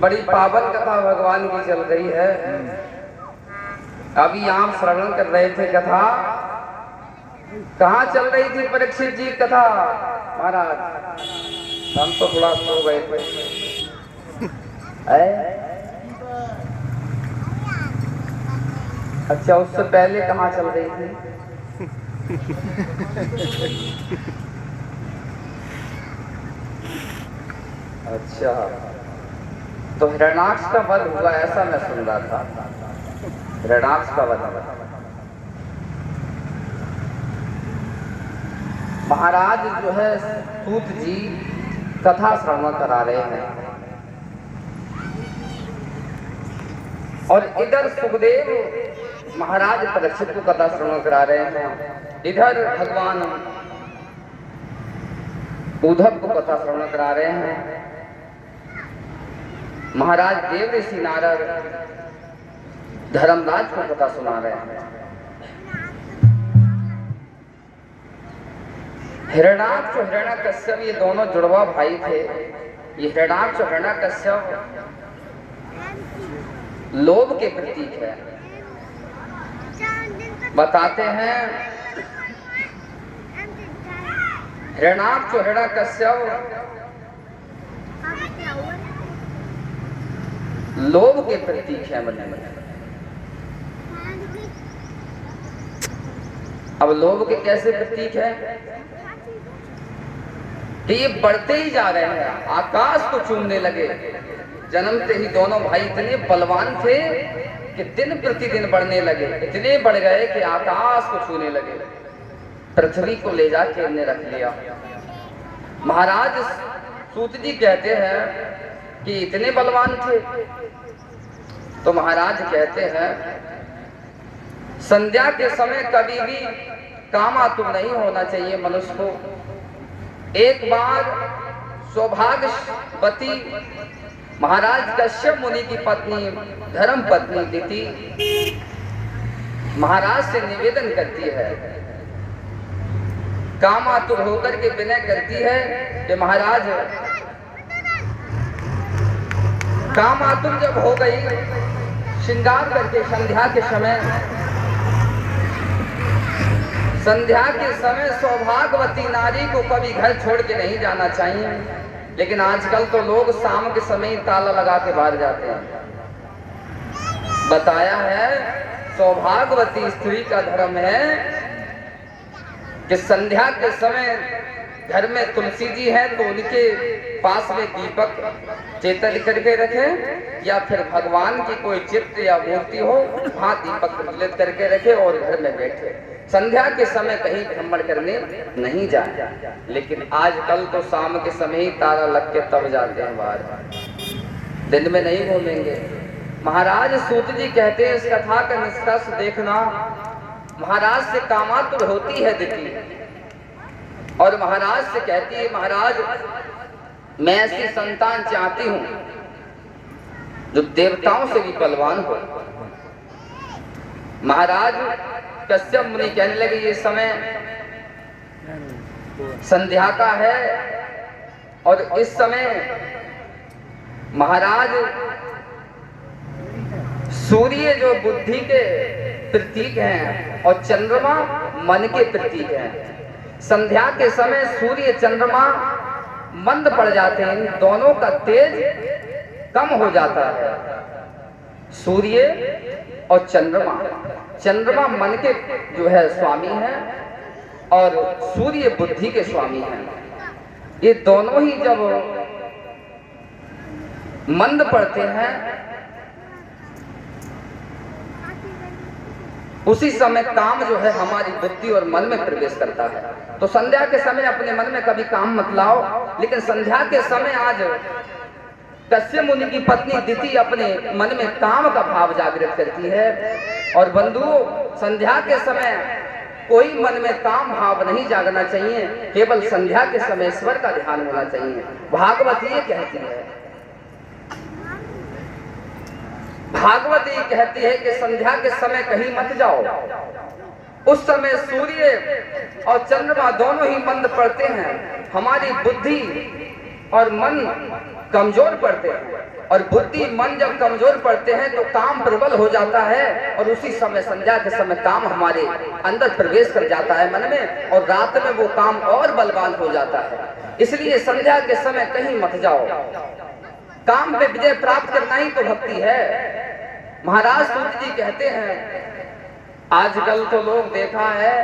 बड़ी पावन कथा भगवान की चल रही है। अभी आप श्रवण कर रहे थे कथा। कहाँ चल रही थी परीक्षित जी कथा? महाराज हम तो थोड़ा सो गए थे। अच्छा, उससे पहले कहाँ चल रही थी? अच्छा, तो हिरण्याक्ष का वध हुआ ऐसा मैं सुन रहा था। हिरण्याक्ष का वध हुआ। महाराज जो है सूत जी कथा श्रवण करा रहे हैं और इधर सुखदेव महाराज परीक्षित को कथा श्रवण करा रहे हैं। इधर भगवान उद्धव को कथा श्रवण करा रहे हैं। महाराज देव ऋषि नारद धर्मराज को कथा सुना रहे हैं। हिरण्याक्ष और हिरण्यकश्यप ये दोनों जुड़वा भाई थे। ये हिरण्याक्ष और हिरण्यकश्यप लोभ के प्रतीक है। बताते हैं हिरण्याक्ष और हिरण्यकश्यप लोभ के प्रतीक है। अब लोभ के कैसे प्रतीक है? ये बढ़ते ही जा रहे हैं, आकाश को चूमने लगे। जन्मते ही दोनों भाई इतने बलवान थे कि दिन प्रतिदिन बढ़ने लगे। इतने बढ़ गए कि आकाश को छूने लगे। पृथ्वी को ले जाके इन्हें रख लिया। महाराज सूत जी कहते हैं कि इतने बलवान थे। तो महाराज कहते हैं संध्या के समय कभी भी कामातुर नहीं होना चाहिए मनुष्य को। एक बार सौभाग्यवती महाराज कश्यप मुनि की पत्नी धर्म पत्नी दिति महाराज से निवेदन करती है, कामातुर होकर के विनय करती है कि महाराज कामातुर जब हो गई, श्रृंगार करके संध्या के समय सौभाग्यवती नारी को कभी घर छोड़ के नहीं जाना चाहिए। लेकिन आजकल तो लोग शाम के समय ताला लगा के बाहर जाते हैं। बताया है सौभाग्यवती स्त्री का धर्म है कि संध्या के समय घर में तुलसी जी है तो उनके पास में दीपक चेतन करके रखे, या फिर भगवान की कोई चित्र या मूर्ति हो वहां दीपक प्रज्वलित करके रखे और घर में बैठे। संध्या के समय कहीं भ्रमण करने नहीं जाए। लेकिन आजकल तो शाम के समय ही ताला लग के तब जाते हैं बाहर, दिन में नहीं घूमेंगे। महाराज सूत जी कहते हैं इस कथा का निष्कर्ष देखना। महाराज से कामातुर होती है दिति और महाराज से कहती है महाराज मैं ऐसी संतान चाहती हूं जो देवताओं से भी बलवान हो। महाराज कश्यप मुनि कहने लगे ये समय संध्या का है और इस समय महाराज सूर्य जो बुद्धि के प्रतीक हैं और चंद्रमा मन के प्रतीक हैं। संध्या के समय सूर्य चंद्रमा मंद पड़ जाते हैं, इन दोनों का तेज कम हो जाता है। सूर्य और चंद्रमा मन के जो है स्वामी हैं और सूर्य बुद्धि के स्वामी हैं। ये दोनों ही जब मंद पड़ते हैं उसी समय काम जो है हमारी बुद्धि और मन में प्रवेश करता है। तो संध्या के समय अपने मन में कभी काम मत लाओ, लेकिन संध्या के समय आज कश्यप मुनि की पत्नी दिति अपने मन में काम का भाव जागृत करती है। और बंधुओं, संध्या के समय कोई मन में काम भाव नहीं जागना चाहिए, केवल संध्या के समय ईश्वर का ध्यान होना चाहिए। भागवत ये कहती है, भागवत ये कहती है कि संध्या के समय कहीं मत जाओ। उस समय सूर्य और चंद्रमा दोनों ही मंद पड़ते हैं, हमारी बुद्धि और मन कमजोर पड़ते हैं। और बुद्धि मन जब कमजोर पड़ते हैं तो काम प्रबल हो जाता है और उसी समय संध्या के समय काम हमारे अंदर प्रवेश कर जाता है मन में, और रात में वो काम और बलवान हो जाता है। इसलिए संध्या के समय कहीं मत जाओ। काम पे विजय प्राप्त करना ही तो भक्ति है। महाराज सूत जी कहते हैं, आजकल तो लोग देखा है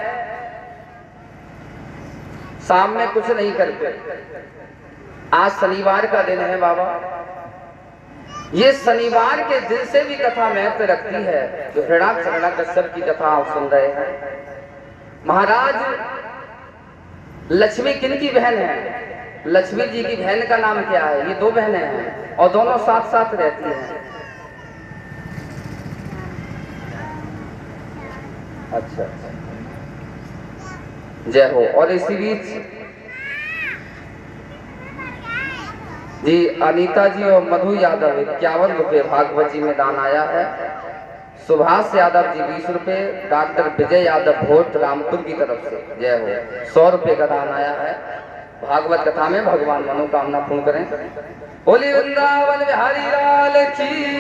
शाम में कुछ नहीं करते। आज शनिवार का दिन है बाबा, ये शनिवार के दिन से भी कथा महत्व रखती है। जो हिरण्याकश्यप की कथा आप सुन रहे हैं, महाराज लक्ष्मी किनकी बहन है? लक्ष्मी जी की बहन का नाम क्या है? ये दो बहनें हैं और दोनों साथ साथ रहती हैं। अच्छा, जय हो। और इसी बीच जी अनीता जी और मधु यादव 51 रुपये भागवत जी में दान आया है। सुभाष यादव जी 20 रुपये, डॉक्टर विजय यादव भोट रामपुर की तरफ से जय हो 100 रुपये का दान आया है। भागवत कथा में भगवान मनोकामना पूर्ण करें। बोली वृंदावन बिहारी लाल की।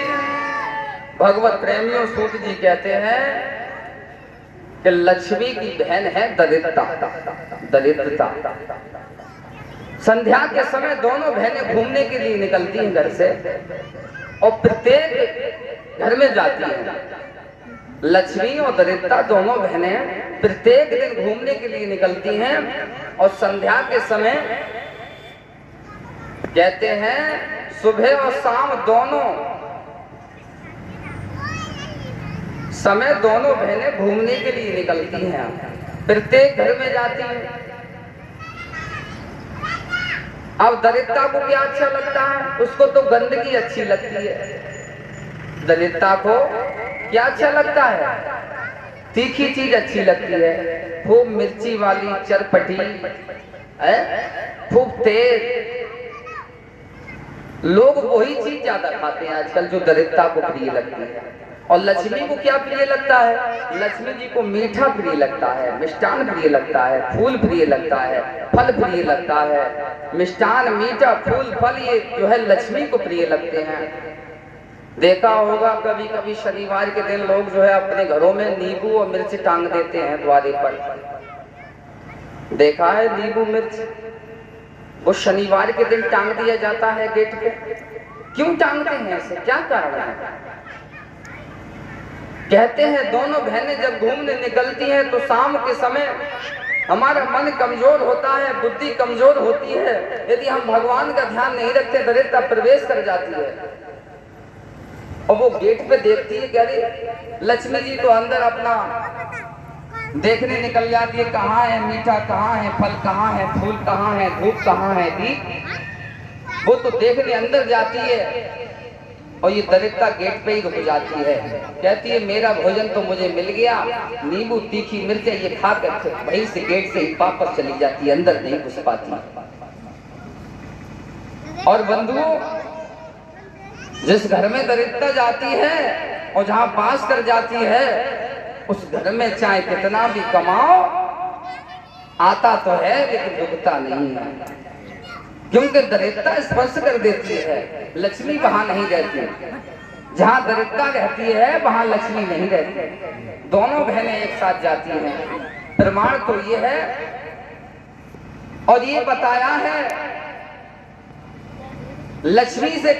भगवत प्रेमियों, सूत जी कहते हैं कि लक्ष्मी की बहन है दरिद्रता। संध्या के समय दोनों बहनें घूमने के लिए निकलती हैं घर से और प्रत्येक घर में जाती हैं। लक्ष्मी और दरिद्रता दोनों बहनें प्रत्येक दिन घूमने के लिए निकलती हैं और संध्या के समय कहते हैं सुबह और शाम दोनों समय दोनों बहनें घूमने के लिए निकलती हैं, प्रत्येक घर में जाती हैं। अब दरिद्रता को क्या अच्छा लगता है? उसको तो गंदगी अच्छी लगती है। दरिद्रता को क्या अच्छा लगता है? तीखी चीज अच्छी लगती है, खूब मिर्ची वाली चरपटी, खूब तेज। लोग वही चीज ज्यादा खाते हैं आजकल जो दरिद्रता को प्रिय लगती है। और लक्ष्मी को क्या प्रिय लगता है? लक्ष्मी जी को मीठा प्रिय लगता है, मिष्टान प्रिय लगता है, फूल प्रिय लगता है, फल प्रिय लगता है। मिष्टान, मीठा, फूल, फल ये जो है लक्ष्मी को प्रिय लगते हैं। देखा होगा कभी कभी शनिवार के दिन लोग जो है अपने घरों में नींबू और मिर्च टांग देते हैं द्वारे पर। देखा है नींबू मिर्च? वो शनिवार के दिन टांग दिया जाता है गेट पे। क्यों टांगते हैं ऐसे? क्या कारण है? कहते हैं दोनों बहनें जब घूमने निकलती हैं तो शाम के समय हमारा मन कमजोर होता है, बुद्धि कमजोर होती है। यदि हम भगवान का ध्यान नहीं रखते, दरिद्रता प्रवेश कर जाती है और वो गेट पे देखती है कि अरे लक्ष्मी जी तो अंदर अपना देखने निकल जाती है, कहाँ है मीठा, कहाँ है फल, कहाँ है फूल, कहाँ है धूप, कहाँ है दीप। वो तो देखने अंदर जाती है और ये दरिद्रता गेट पे ही रुक जाती है। कहती है मेरा भोजन तो मुझे मिल गया, नींबू तीखी मिर्च ये खा कर वहीं से गेट से ही वापस चली जाती है, अंदर नहीं घुस पाती। और बंधुओं, जिस घर में दरिद्रता जाती है और जहां पास कर जाती है, उस घर में चाहे कितना भी कमाओ आता तो है लेकिन रुकता नहीं है, क्योंकि दरिद्रता स्पर्श कर देती है। लक्ष्मी वहां नहीं रहती। जहां दरिद्रता रहती है वहां लक्ष्मी नहीं रहती, दोनों बहनें एक साथ जाती हैं। प्रमाण तो ये है और ये बताया है लक्ष्मी से